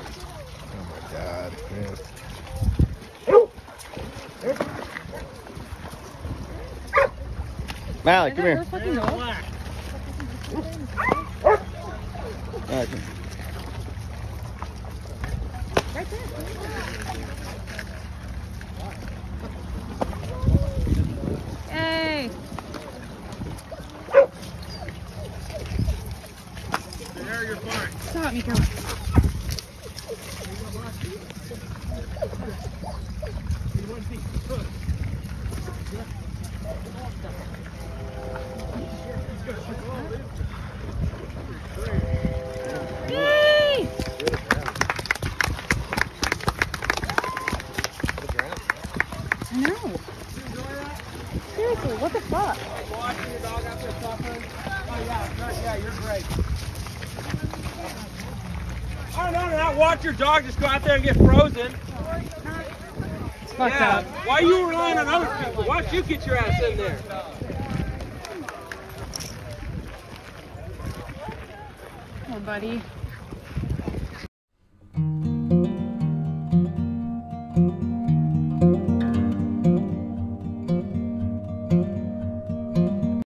Oh my God, missed. Mally, come here. Right there. Yay! There, you're fine. Stop, Miko. Yay! I know. Seriously, what the fuck? Watching your dog out there suffering. Oh yeah, you're great. Oh no, watch your dog just go out there and get frozen. It's fucked up. Why are you relying on other people? Watch you get your ass in there. Come on, buddy.